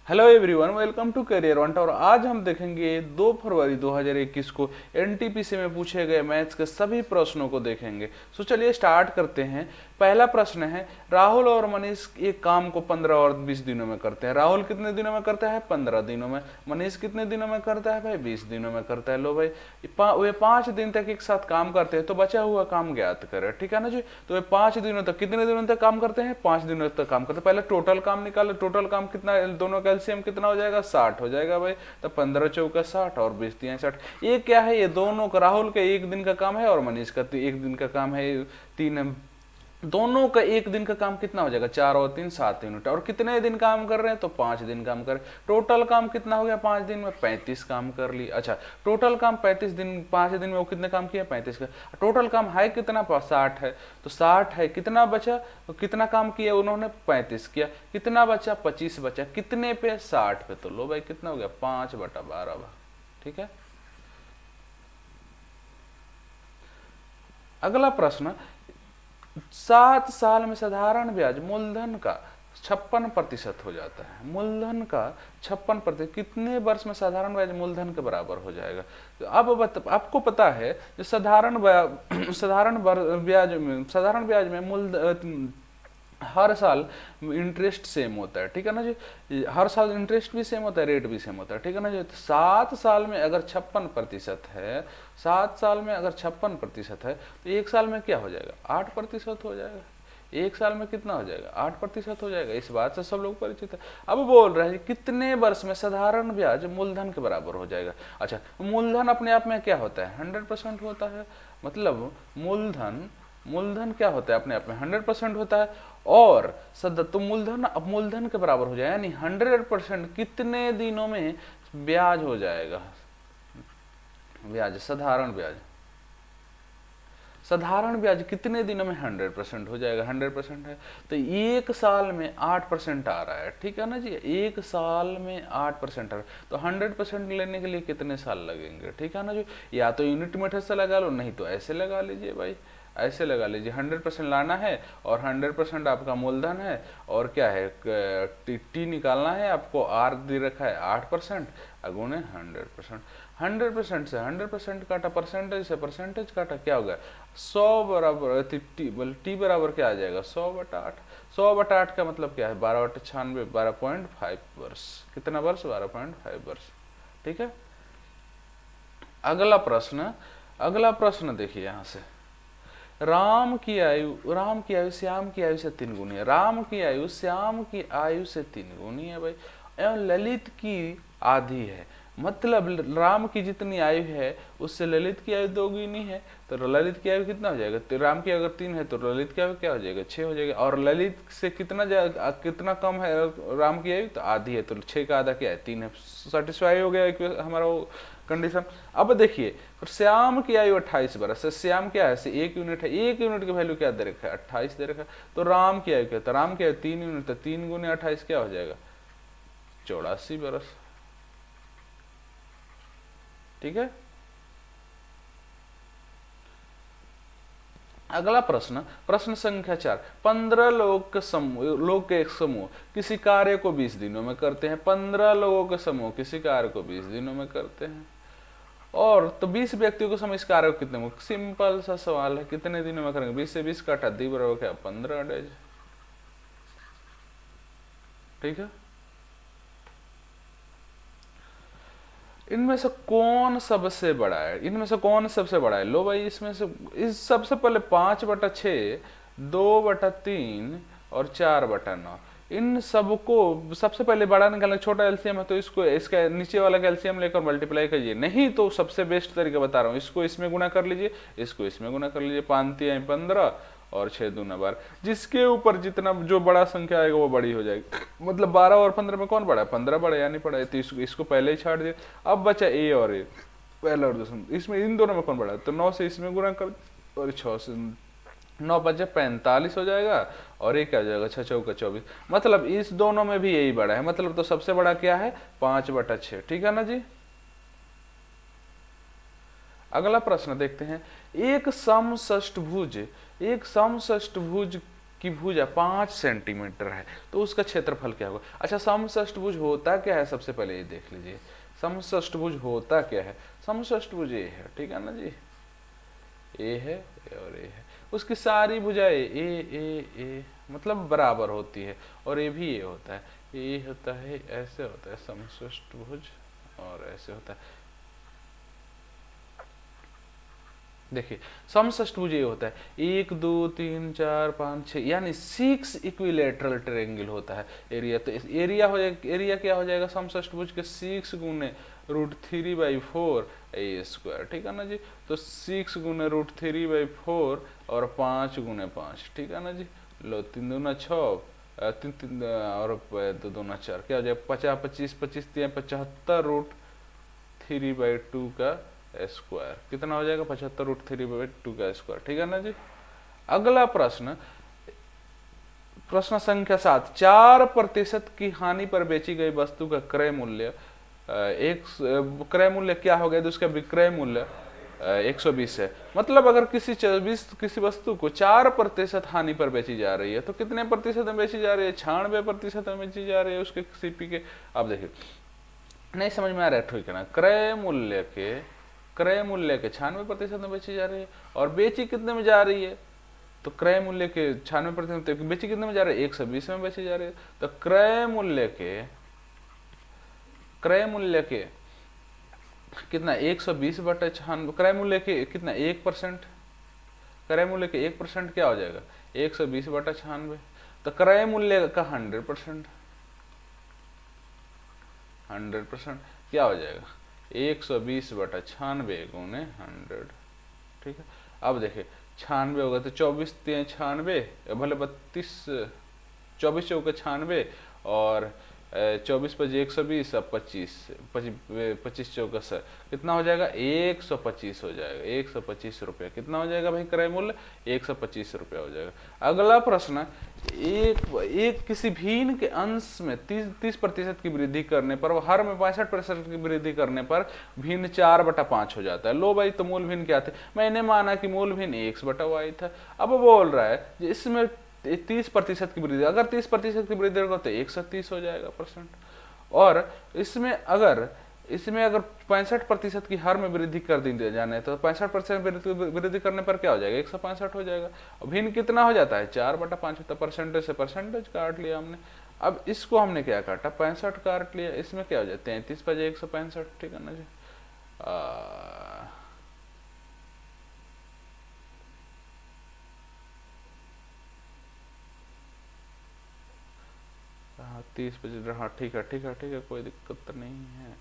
Hello everyone, welcome to career want. और आज हम देखेंगे 2 फरवरी 2021 को एनटीपीसी में पूछे गए मैथ्स के सभी प्रश्नों को देखेंगे। सो चलिए स्टार्ट करते हैं। पहला प्रश्न है, राहुल और मनीष एक काम को 15 और 20 दिनों में करते हैं। राहुल कितने दिनों में करता है? 15 दिनों में। मनीष कितने दिनों में करता है? भाई 20 दिनों में करता है। लो भाई, वे 5 दिन तक एक साथ काम करते हैं, तो बचा हुआ काम ज्ञात करें। ठीक है ना जी। तो वे 5 दिनों तक, कितने दिनों तक काम करते हैं? 5 दिनों तक काम करते हैं। पहले टोटल काम निकालो। टोटल काम कितना, दोनों का एलसीएम कितना हो जाएगा? 60 हो जाएगा भाई। तो 15 चौका 60 और 20 तिया 60। ये क्या है? ये दोनों का, राहुल का 1 दिन का काम है और मनीष का 1 दिन का काम है। 3 दोनों का 1 दिन का काम कितना हो जाएगा? 4 और 3 7 यूनिट। और कितने दिन काम कर रहे हैं? तो 5 दिन काम कर रहे हैं। टोटल काम कितना हो गया 5 दिन में? 35 काम कर ली। अच्छा, टोटल काम 35 दिन, 5 दिन में वो कितने काम किया? 35 का। टोटल काम है कितना? 60 है। तो 60 है, कितना बचा? तो कितना काम किया उन्होंने? 35 किया। कितना बचा? 25 बचा। कितने पे? 60 पे। तो लो भाई, कितना हो गया? 5/12। ठीक है। अगला प्रश्न, 7 साल में साधारण ब्याज मूलधन का 56% हो जाता है। मूलधन का 56% कितने वर्ष में साधारण ब्याज मूलधन के बराबर हो जाएगा? तो अब आपको पता है जो साधारण ब्याज में मूल हर साल इंटरेस्ट सेम होता है। ठीक है ना जी। हर साल इंटरेस्ट भी सेम होता है, रेट भी सेम होता है। ठीक है ना जी। तो 7 साल में अगर 56% है, 7 साल में अगर 56% है, तो 1 साल में क्या हो जाएगा? 8% हो जाएगा। 1 साल में कितना हो जाएगा? 8% हो जाएगा। इस बात से सब लोग परिचित है। अब बोल रहे हैं कितने वर्ष में साधारण ब्याज मूलधन के बराबर हो जाएगा। अच्छा, मूलधन अपने आप में क्या होता है? 100% होता है। मतलब मूलधन मूलधन क्या होता है? अपने आप में 100% होता है। और तो मूलधन अब मूलधन के बराबर हो जाए, यानी 100% कितने दिनों में ब्याज हो जाएगा? ब्याज, साधारण ब्याज, साधारण ब्याज कितने दिनों में 100% हो जाएगा? 100% है तो 1 साल में 8% आ रहा है। ठीक है ना जी। 1 साल में 8% आ रहा है। तो 100% लेने के लिए कितने साल लगेंगे? ठीक है ना जी। या तो यूनिट मेथड से लगा लो, नहीं तो ऐसे लगा लीजिए भाई। ऐसे लगा लीजिए, 100% लाना है और 100% आपका मूलधन है। और क्या है, टी निकालना है आपको। आर दे रखा है 8%, अगुने 100%। 100% से 100% काटा, परसेंटेज से परसेंटेज काटा, क्या होगा? 100 बराबर टी बराबर क्या आ जाएगा? 100/8। 100/8 का मतलब क्या है? 12/96, 12.5 वर्ष। कितना वर्ष? 12.5 वर्ष। ठीक है। अगला प्रश्न देखिए यहां से। राम की आयु श्याम की आयु से 3 गुनी है। राम की आयु श्याम की आयु से 3 गुनी है भाई। एवं ललित की आधी है। मतलब राम की जितनी आयु है उससे ललित की आयु 2 गुनी है। तो ललित की आयु कितना हो जाएगा? तो राम की अगर 3 है तो ललित की आयु क्या हो जाएगा? 6 हो जाएगा। और ललित से कितना कम है राम की आयु? तो आधी है। तो 6 का आधा क्या है? 3 है। सेटिस्फाई हो गया हमारा वो कंडीशन। अब देखिए, श्याम की आयु 28 वर्ष है। श्याम क्या है? 1 यूनिट है। 1 यूनिट की वैल्यू क्या दे रखा है? 28 दे रखा है। तो राम की आयु क्या? तो राम की आयु 3 यूनिट, तो 3 गुने 28 क्या हो जाएगा? 84 वर्ष। ठीक है। अगला प्रश्न, प्रश्न संख्या 4। 15 लोग के एक समूह किसी कार्य को 20 दिनों में करते हैं। 15 लोगों के समूह किसी कार्य को 20 दिनों में करते हैं। और तो 20 व्यक्तियों को समय इस कार्य को कितने में? सिंपल सा सवाल है, कितने दिनों में करेंगे? 20 से 20 काटा, दी बराबर क्या? 15 डेज। ठीक है। इनमें से कौन सबसे बड़ा है? इनमें से कौन सबसे बड़ा है? लो भाई, इसमें से इस सबसे पहले 5/6, 2/3 और 4/9, इन सबको सबसे पहले बड़ा निकालना। छोटा एलसीएम है तो इसको इसका नीचे वाला का एलसीएम लेकर मल्टीप्लाई करिए। नहीं तो सबसे बेस्ट तरीका बता रहा हूँ, इसको इसमें गुना कर लीजिए, इसको इसमें गुना कर लीजिए। 5×3 = 15 और 6×2 = 12। जिसके ऊपर जितना जो बड़ा संख्या आएगा वो बड़ी हो जाएगी। मतलब 12 और 15 में कौन बड़ा है? 15 बड़ा, या नहीं पड़ा है? तो इसको पहले ही छाड़ दिए। अब बचा ए और ए, पहला और दूसरा। इसमें इन दोनों में कौन बड़ा है? तो 9 से इसमें गुना कर, और 6 से 9 बचे 45 हो जाएगा। और ये क्या हो जाएगा? 6 चौका 24। मतलब इस दोनों में भी यही बड़ा है। मतलब तो सबसे बड़ा क्या है? 5/6। ठीक है ना जी। अगला प्रश्न देखते हैं। एक समषष्ठभुज की भुजा 5 सेंटीमीटर है तो उसका क्षेत्रफल क्या होगा। अच्छा, समषष्टभुज होता क्या है, सबसे पहले ये देख लीजिए। समषष्टभुज होता क्या है, समषष्टभुज ये है, ठीक है ना जी, ए है और ए है, उसकी सारी भुजाएं ए मतलब बराबर होती है, और ये भी ये होता है, ये होता है, ऐसे होता है समषष्टभुज, और ऐसे होता है। देखिए समषष्टभुज ये होता है 1 2 3 4 5 6, यानी 6 इक्विलेटरल ट्रायंगल होता है एरिया। तो एरिया हो जाएगा, एरिया क्या हो जाएगा समषष्टभुज के 6 गुने √3/4 ए स्क्वायर, ठीक है ना जी। तो 6 गुने √3/4 और 5 गुने 5, ठीक है ना जी। लो 3 दूना 6, 3 3 और 2 दूना 4, क्या हो जाएगा 50 25 25 75 √3/2 का स्क्वायर, कितना हो जाएगा 75 √3/2 का स्क्वायर, ठीक है ना जी। अगला प्रश्न, प्रश्न संख्या 7, 4% की हानि पर बेची गई वस्तु का क्रय मूल्य क्रय मूल्य क्या हो गया, तो उसका विक्रय मूल्य 120 है। मतलब अगर किसी वस्तु को 4% हानि पर बेची जा रही है तो कितने प्रतिशत में बेची जा रही है, 96% में बेची जा रही है उसके सीपी के। अब देखिए नहीं समझ में आ रहा है, ठीक है ना, क्रय मूल्य के 96% में बेची जा रही है, और बेची कितने में जा रही है, तो क्रय मूल्य के 96% बेची कितने में जा रही है, 120 में बेची जा रही है। तो क्रय मूल्य के कितना 120/96, क्रय मूल्य के कितना 1%, क्रय मूल्य के 1% क्या हो जाएगा 120/96। तो क्रय मूल्य का 100% क्या हो जाएगा 120/96 गुने 100, ठीक है। अब देखिए 96 होगा तो 24 3 96, भले 32, 24 चौके 96, और 24 पचे 120, अब 25 चौका सर कितना हो जाएगा 125 हो जाएगा, 125 रुपया कितना हो जाएगा भाई क्रय मूल्य 125 रुपया हो जाएगा। अगला प्रश्न, एक किसी भिन्न के अंश में 30% की वृद्धि करने पर, हर में 65% की वृद्धि करने पर भिन्न 4/5 हो जाता है। लो भाई, तो मूल भिन्न क्या थे, मैंने माना कि मूल भिन्न x/y था। अब वो बोल रहा है इसमें 30% की वृद्धि, अगर 30% की वृद्धि होगा तो 130 हो जाएगा %। और इसमें अगर 65% की हर में वृद्धि कर दी जाने तो 65% वृद्धि करने पर क्या हो जाएगा 165 हो जाएगा। और भिन्न कितना हो जाता है 4/5 होता है, परसेंटेज से परसेंटेज काट लिया हमने। अब इसको हमने क्या काटा 65 काट लिया, इसमें क्या हो जाए 33 बजे 165, ठीक है ना जी। 30 बजे, हाँ ठीक है ठीक है ठीक है, कोई दिक्कत तो नहीं है।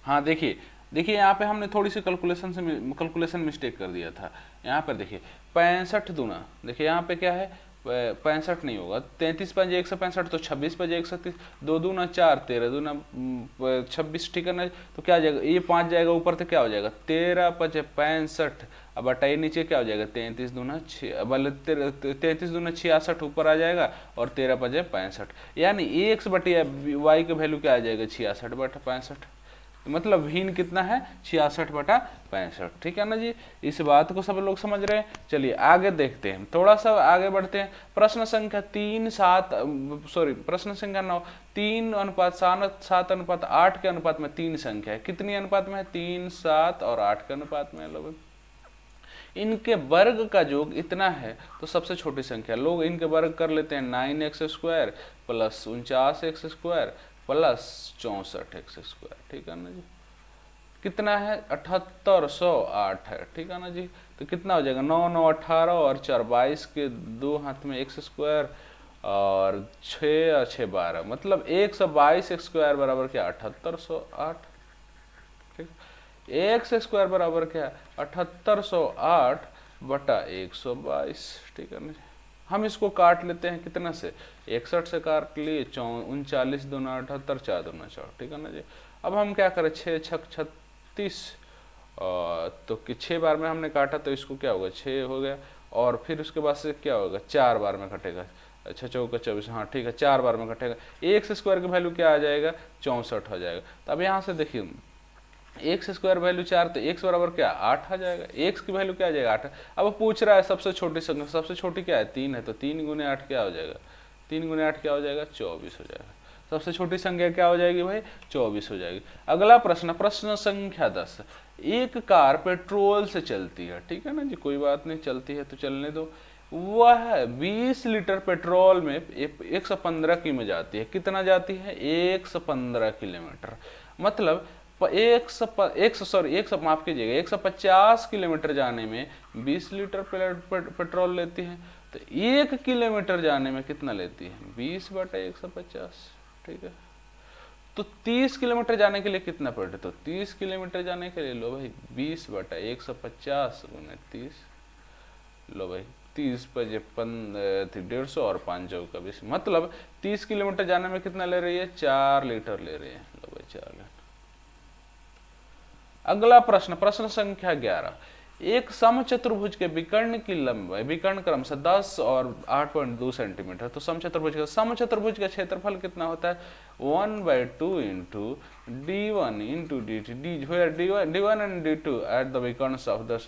हाँ देखिए यहाँ पे हमने थोड़ी सी कैलकुलेशन मिस्टेक कर दिया था। यहाँ पर देखिए 65 दूना, देखिए यहाँ पे क्या है 65 नहीं होगा, 33 पंजे 165, तो 26 पंजे 136, 2 दूना 4, 13 दूना 26, ठीक है ना। तो क्या आ जाएगा, ये 5 जाएगा ऊपर तो क्या हो जाएगा 13 पंजे 65, अब बटाइए नीचे क्या हो जाएगा 33 दूना 33 दूना 66 ऊपर आ जाएगा, और 13 पंजे 65, यानी x/y का वैल्यू क्या आ जाएगा 66/65। मतलब भिन्न कितना है 66/65, ठीक है ना जी। इस बात को सब लोग समझ रहे हैं। चलिए आगे देखते हैं, थोड़ा सा आगे बढ़ते हैं। प्रश्न संख्या 9, 3:7:8 के अनुपात में 3 संख्या है, कितनी अनुपात में है 3, 7 और 8 के अनुपात में। लोग इनके वर्ग का योग इतना है तो सबसे छोटी संख्या, लोग इनके वर्ग कर लेते हैं 9x² plus 49x² plus 64x², ठीक है ना जी। कितना है 7808 है, ठीक है ना जी। तो कितना हो जाएगा 9 9 18 और 4 22 के 2 हाथ में x², और 6 और 6 12, मतलब 122x² बराबर क्या 7808, ठीक है। x² बराबर क्या 7808/122, ठीक है ना। हम इसको काट लेते हैं कितना से 61 से काट लिए, 39 दूना 78, 4 दूना 4, ठीक है ना जी। अब हम क्या करें 6 छक 36, तो कि 6 बार में हमने काटा तो इसको क्या होगा 6 हो गया, और फिर उसके बाद से क्या होगा, 4 बार में कटेगा। अच्छा, 4×4 हाँ ठीक है, 4 बार में कटेगा। एक्स स्क्वायर की वैल्यू क्या आ जाएगा, 64 हो जाएगा। तो अब यहाँ से देखिए एक्स स्क्वायर वैल्यू 4, तो एक्स बराबर क्या 8 आ जाएगा। एक्स की वैल्यू क्या आ जाएगा 8। अब पूछ रहा है सबसे छोटी संख्या, सबसे छोटी क्या है 3 है, तो 3 × 8 क्या हो जाएगा, 3 × 8 क्या हो जाएगा 24 हो जाएगा। सबसे छोटी संख्या क्या हो जाएगी भाई 24 हो जाएगी। अगला प्रश्न, प्रश्न संख्या 10। एक कार पेट्रोल से चलती है, ठीक है ना जी, कोई बात नहीं, चलती है तो चलने दो। वह 20 लीटर पेट्रोल में 115 की में जाती है। कितना जाती है, 115 किलोमीटर। मतलब माफ कीजिएगा 150 किलोमीटर जाने में 20 लीटर पेट्रोल लेती है। तो 1 किलोमीटर जाने में कितना लेती है, 20/150, ठीक है। तो 30 किलोमीटर जाने के लिए कितना पड़े, तो 30 किलोमीटर जाने के लिए लो भाई 20/150 × 30, लो भाई 30 पर 150 और 5 का 20, मतलब 30 किलोमीटर जाने में कितना ले रही है, 4 लीटर ले रही है। लो भाई 4 लीटर। अगला प्रश्न, प्रश्न संख्या 11। एक समचतुर्भुज के विकर्ण की लंबाई, विकर्ण क्रमशः 10 और 8.2 सेंटीमीटर। तो समचतुर्भुज का क्षेत्रफल कितना होता है, 1/2 × d1 × dt, where d1 and d2 at the विकर्णस ऑफ द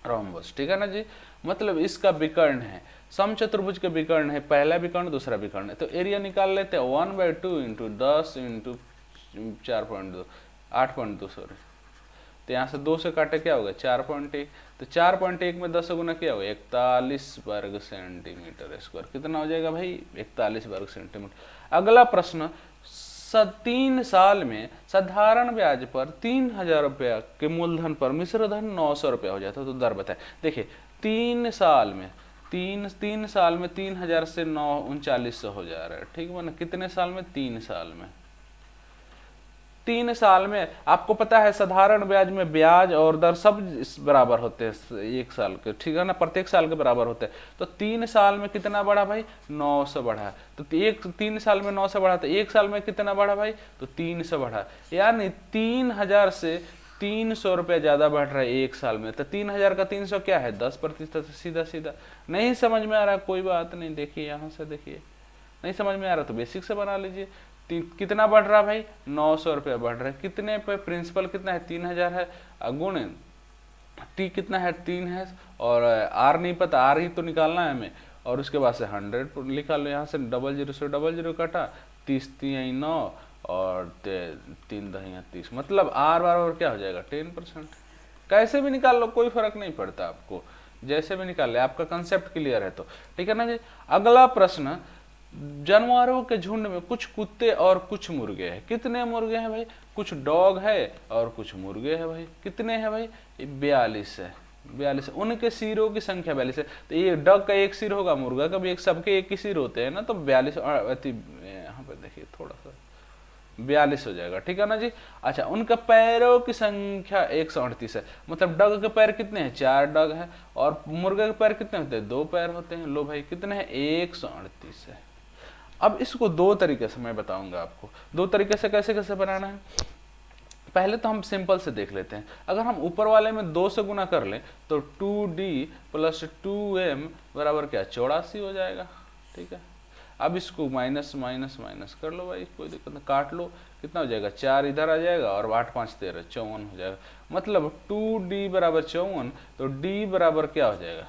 रोम्बस, ठीक है ना जी। मतलब इसका विकर्ण है, समचतुर्भुज के विकर्ण है, पहला विकर्ण दूसरा विकर्ण है। तो एरिया निकाल लेते हैं, 1/2 × 10 × 4.2 8.2 सॉरी। तो यहाँ से 2 से काटे क्या होगा 4.1, तो 4.1 में 10 गुना क्या होगा 41 वर्ग सेंटीमीटर स्क्वायर। कितना हो जाएगा भाई 41 वर्ग सेंटीमीटर। अगला प्रश्न, 3 साल में साधारण ब्याज पर 3000 रुपया के मूलधन पर मिश्र धन 900 रुपया हो जाता है। तो दर बताए। देखिए 3 साल में 3000 से 3900 हो जा रहा है, ठीक है ना। कितने साल में, 3 साल में। 3 साल में आपको पता है साधारण ब्याज में ब्याज और दर सब बराबर होते हैं 1 साल के, ठीक है ना, प्रत्येक साल के बराबर होते हैं। तो 3 साल में कितना बढ़ा भाई 900 बढ़ा। तो 3 साल में 900 बढ़ा, तो 1 साल में कितना बढ़ा भाई, तो 300 बढ़ा। यानी 3000 से 300 रुपये ज्यादा बढ़ रहा है 1 साल में। तो 3000 का 300 क्या है 10%। सीधा सीधा। नहीं समझ में आ रहा कोई बात नहीं, देखिए यहाँ से देखिए, नहीं समझ में आ रहा तो बेसिक से बना लीजिए। कितना बढ़ रहा भाई 900 रुपया बढ़ रहा है। कितने पे प्रिंसिपल कितना है 3000 है, गुण टी कितना है 3 है, और आर नहीं पता, आर ही तो निकालना है हमें। और उसके बाद से 100 लिखा लो, यहाँ से 00 से 00 काटा, 30 3 9 और 3 10 30, मतलब आर बराबर क्या हो जाएगा 10%। कैसे भी निकाल लो कोई फर्क नहीं पड़ता, आपको जैसे भी निकाल ले, आपका कंसेप्ट क्लियर है तो, ठीक है ना जी। अगला प्रश्न, जानवरों के झुंड में कुछ कुत्ते और कुछ मुर्गे हैं। कितने मुर्गे हैं भाई, कुछ डॉग है और कुछ मुर्गे हैं भाई। कितने हैं भाई 42 है, 42। उनके सिरों की संख्या 42 है। तो ये डॉग का एक सिर होगा, मुर्गा का भी एक, सबके एक ही सिर होते हैं ना, तो 42 यहाँ पर देखिए थोड़ा सा 42 हो जाएगा, ठीक है ना जी। अच्छा, उनका पैरों की संख्या 138 है। मतलब डग के पैर कितने हैं 4 डग है, और मुर्गे के पैर कितने होते हैं 2 पैर होते हैं। लो भाई कितने हैं 138 है। अब इसको 2 तरीके से मैं बताऊंगा आपको, 2 तरीके से कैसे कैसे बनाना है। पहले तो हम सिंपल से देख लेते हैं। अगर हम ऊपर वाले में 2 से गुना कर लें तो 2d + 2m बराबर क्या 84 हो जाएगा, ठीक है। अब इसको माइनस माइनस माइनस कर लो भाई, कोई दिक्कत नहीं, काट लो। कितना हो जाएगा 4 इधर आ जाएगा और 8 5 13 54 हो जाएगा। मतलब 2d बराबर 54, तो d बराबर क्या हो जाएगा,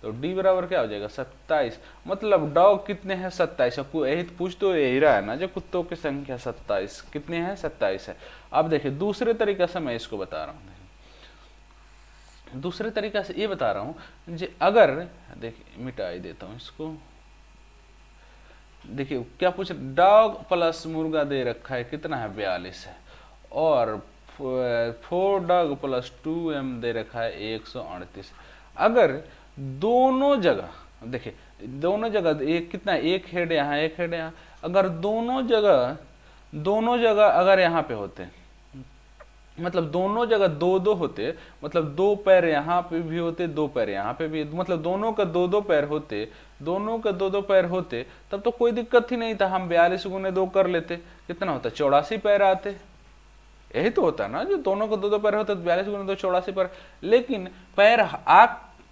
तो d बराबर क्या हो जाएगा 27। मतलब डॉग कितने हैं 27। यही पूछ तो यही रहा है ना, जो कुत्तों की संख्या 27 कितने हैं 27 है। अब देखिए दूसरे तरीके से मैं इसको बता रहा हूँ, दूसरे तरीके से ये बता रहा हूँ जी। अगर देखिए मिटा ही देता हूँ इसको, देखिए क्या पूछ, डॉग प्लस मुर्गा दे रखा है कितना है 42 है, और 4 डॉग + 2m दे रखा है 138। अगर दोनों जगह देखिए, दोनों जगह एक कितना, एक हेड यहाँ एक हेड यहाँ, अगर दोनों जगह अगर यहाँ पे होते, मतलब दोनों जगह 2-2 होते, मतलब 2 पैर यहाँ पे भी होते 2 पैर यहाँ पे भी, मतलब दोनों का 2-2 पैर होते, दोनों का 2-2 पैर होते, तब तो कोई दिक्कत ही नहीं था। हम 42 × 2 कर लेते, कितना होता 84 पैर आते। यही तो होता है ना, जो दोनों को 2-2 पैर होते 42 × 2 84 पैर। लेकिन पैर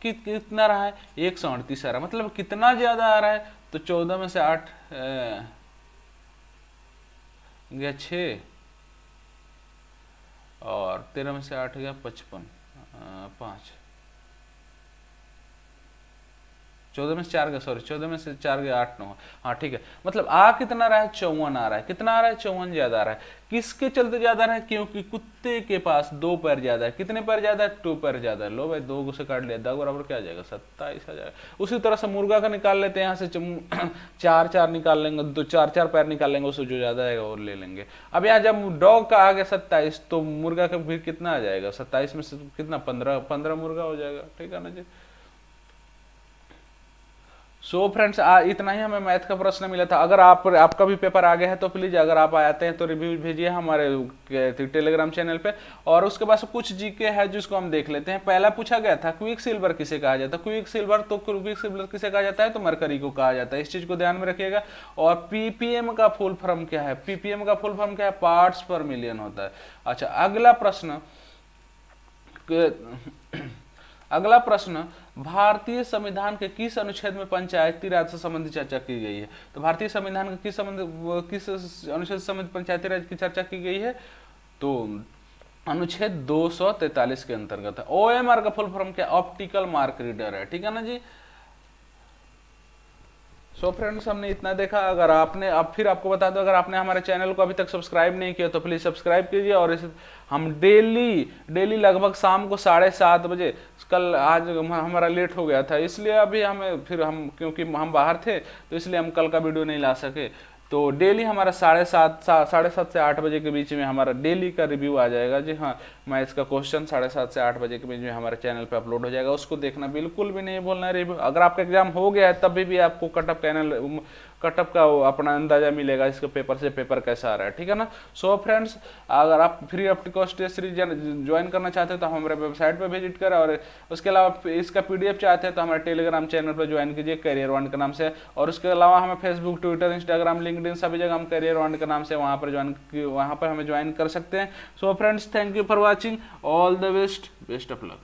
कितना रहा है, 138 आ रहा है, मतलब कितना ज्यादा आ रहा है, तो 14 में से 8 गया 6 और 13 में से 8 गया 55, 5, 14 में से 4 गया, सॉरी 14 में से 4 गया 8 9, हाँ ठीक है, मतलब आ कितना रहा है, 54 आ रहा है, कितना आ रहा है, 54 ज्यादा आ रहा है। किसके चलते ज्यादा रहा है, क्योंकि कुत्ते के पास 2 पैर ज्यादा है, कितने पैर ज्यादा है, 2 पैर ज्यादा है। लो भाई 2 से काट लिया, 10 बराबर क्या आ जाएगा, 27 आ जाएगा। उसी तरह से मुर्गा का निकाल लेते हैं, यहाँ से 4 निकाल लेंगे, तो 4 पैर निकाल लेंगे, उससे जो ज्यादा आएगा वो ले लेंगे। अब यहाँ जब डॉग का आ गया 27, तो मुर्गा का फिर कितना आ जाएगा, 27 में से कितना, 15 मुर्गा हो जाएगा, ठीक है ना जी। सो फ्रेंड्स इतना ही हमें मैथ का प्रश्न मिला था। अगर आपका भी पेपर आ गया है तो प्लीज, अगर आप आते हैं तो रिव्यू भेजिए हमारे टेलीग्राम चैनल पे। और उसके बाद कुछ जीके है जिसको हम देख लेते हैं। पहला पूछा गया था क्विक सिल्वर किसे कहा जाता है, क्विक सिल्वर किसे कहा जाता है, तो मरकरी को कहा जाता है, इस चीज को ध्यान में रखिएगा। और पीपीएम का फुल फॉर्म क्या है, पीपीएम का फुल फॉर्म क्या है, पार्ट्स पर मिलियन होता है। अच्छा अगला प्रश्न, भारतीय संविधान के किस अनुच्छेद में पंचायती राज से संबंधित चर्चा की गई है। तो भारतीय संविधान के किस अनुच्छेद से संबंधित पंचायती राज की चर्चा की गई है, तो अनुच्छेद 243 के अंतर्गत है। ओएमआर का फुल फॉर्म क्या, ऑप्टिकल मार्क रीडर है, ठीक है ना जी। सो फ्रेंड्स हमने इतना देखा। अगर आपने, अब फिर आपको बता दो, अगर आपने हमारे चैनल को अभी तक सब्सक्राइब नहीं किया तो प्लीज सब्सक्राइब कीजिए। और हम डेली लगभग शाम को 7:30 बजे, कल आज हमारा लेट हो गया था इसलिए अभी क्योंकि हम बाहर थे तो इसलिए हम कल का वीडियो नहीं ला सके। तो डेली हमारा 7:30 से 8 बजे के बीच में हमारा डेली का रिव्यू आ जाएगा जी। हाँ, मैथ्स का क्वेश्चन 7:30 से 8 बजे के बीच में हमारे चैनल पे अपलोड हो जाएगा, उसको देखना बिल्कुल भी नहीं भूलना है। रिव्यू, अगर आपका एग्जाम हो गया है तभी भी आपको कटअप का अपना अंदाजा मिलेगा इसके पेपर से, पेपर कैसा आ रहा है, ठीक है ना। सो फ्रेंड्स, अगर आप free of cost test series join करना चाहते हैं तो हमारे वेबसाइट पर विजिट करें। और उसके अलावा इसका PDF चाहते हैं तो हमारे टेलीग्राम चैनल पर ज्वाइन कीजिए करियर वन के नाम से। और उसके अलावा हमें फेसबुक, ट्विटर, इंस्टाग्राम, लिंक्डइन सभी जगह हम करियर वन के नाम से वहाँ पर हमें ज्वाइन कर सकते हैं। So friends, thank you for watching, all the best of luck.